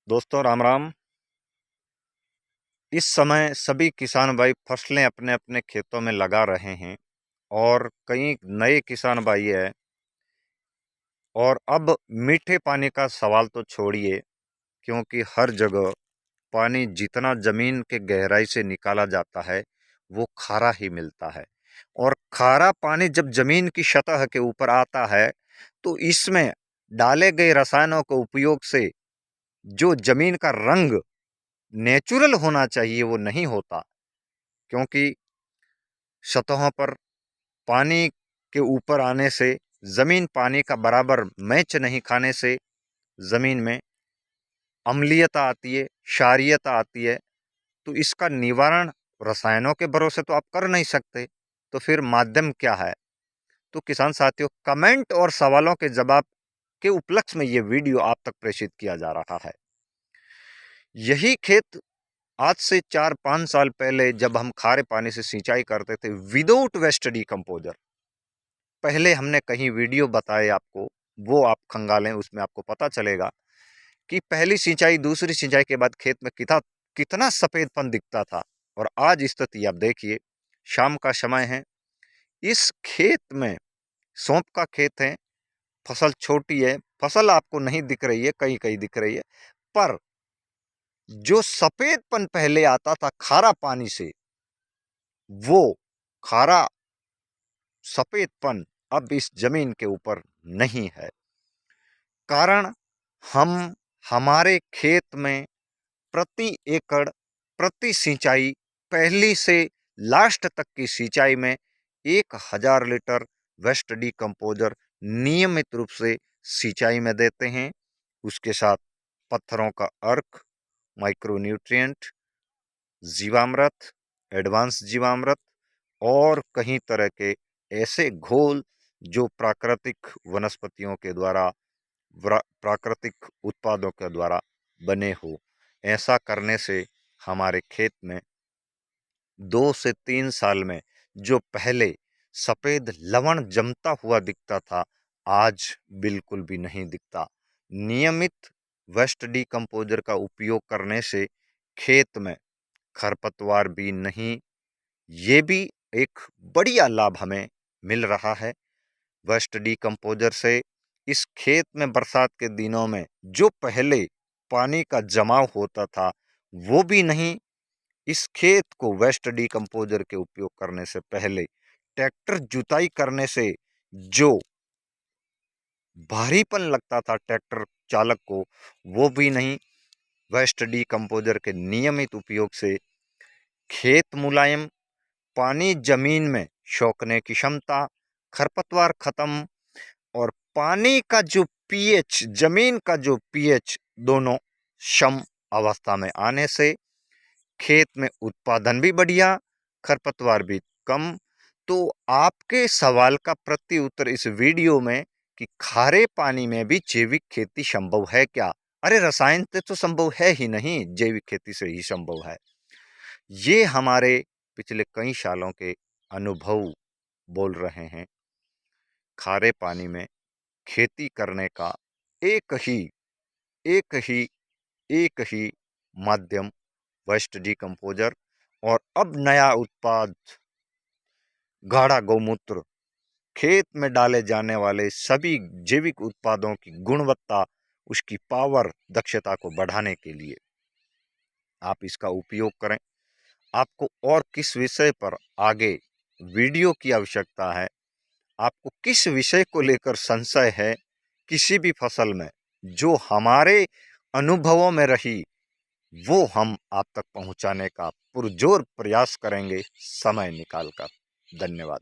दोस्तों राम राम। इस समय सभी किसान भाई फसलें अपने अपने खेतों में लगा रहे हैं और कई नए किसान भाई है। और अब मीठे पानी का सवाल तो छोड़िए, क्योंकि हर जगह पानी जितना जमीन के गहराई से निकाला जाता है वो खारा ही मिलता है। और खारा पानी जब जमीन की सतह के ऊपर आता है तो इसमें डाले गए रसायनों के उपयोग से जो जमीन का रंग नेचुरल होना चाहिए वो नहीं होता, क्योंकि सतहों पर पानी के ऊपर आने से ज़मीन पानी का बराबर मैच नहीं खाने से ज़मीन में अम्लीयता आती है, क्षारीयता आती है। तो इसका निवारण रसायनों के भरोसे तो आप कर नहीं सकते, तो फिर माध्यम क्या है? तो किसान साथियों, कमेंट और सवालों के जवाब के उपलक्ष्य में ये वीडियो आप तक प्रेषित किया जा रहा है। यही खेत आज से 4-5 साल पहले जब हम खारे पानी से सिंचाई करते थे विदाउट वेस्ट डीकम्पोजर, पहले हमने कहीं वीडियो बताए आपको, वो आप खंगालें, उसमें आपको पता चलेगा कि पहली सिंचाई दूसरी सिंचाई के बाद खेत में कितना कितना सफ़ेदपन दिखता था। और आज स्थिति आप देखिए, शाम का समय है, इस खेत में सौंफ का खेत है, फसल छोटी है, फसल आपको नहीं दिख रही है, कहीं कहीं दिख रही है, पर जो सफ़ेदपन पहले आता था खारा पानी से, वो खारा सफ़ेदपन अब इस जमीन के ऊपर नहीं है। कारण हम हमारे खेत में प्रति एकड़ प्रति सिंचाई, पहली से लास्ट तक की सिंचाई में 1000 लीटर वेस्ट डीकम्पोजर नियमित रूप से सिंचाई में देते हैं। उसके साथ पत्थरों का अर्क, माइक्रोन्यूट्रिएंट, जीवामृत, एडवांस जीवामृत और कई तरह के ऐसे घोल जो प्राकृतिक वनस्पतियों के द्वारा, प्राकृतिक उत्पादों के द्वारा बने हो। ऐसा करने से हमारे खेत में 2 से 3 साल में जो पहले सफ़ेद लवण जमता हुआ दिखता था, आज बिल्कुल भी नहीं दिखता। नियमित वेस्ट डीकम्पोजर का उपयोग करने से खेत में खरपतवार भी नहीं, ये भी एक बढ़िया लाभ हमें मिल रहा है। वेस्ट डीकम्पोजर से इस खेत में बरसात के दिनों में जो पहले पानी का जमाव होता था वो भी नहीं। इस खेत को वेस्ट डीकम्पोजर के उपयोग करने से पहले ट्रैक्टर जुताई करने से जो भारीपन लगता था ट्रैक्टर चालक को, वो भी नहीं। वेस्ट डीकम्पोजर के नियमित उपयोग से खेत मुलायम, पानी जमीन में सोखने की क्षमता, खरपतवार खत्म और पानी का जो पीएच, जमीन का जो पीएच, दोनों सम अवस्था में आने से खेत में उत्पादन भी बढ़िया, खरपतवार भी कम। तो आपके सवाल का प्रति उत्तर इस वीडियो में कि खारे पानी में भी जैविक खेती संभव है क्या? अरे रसायन से तो संभव है ही नहीं, जैविक खेती से ही संभव है। ये हमारे पिछले कई सालों के अनुभव बोल रहे हैं। खारे पानी में खेती करने का एक ही एक ही एक ही माध्यम वेस्ट डीकम्पोजर, और अब नया उत्पाद गाढ़ा गौमूत्र, खेत में डाले जाने वाले सभी जैविक उत्पादों की गुणवत्ता, उसकी पावर, दक्षता को बढ़ाने के लिए आप इसका उपयोग करें। आपको और किस विषय पर आगे वीडियो की आवश्यकता है, आपको किस विषय को लेकर संशय है, किसी भी फसल में जो हमारे अनुभवों में रही, वो हम आप तक पहुंचाने का पुरजोर प्रयास करेंगे समय निकालकर। धन्यवाद।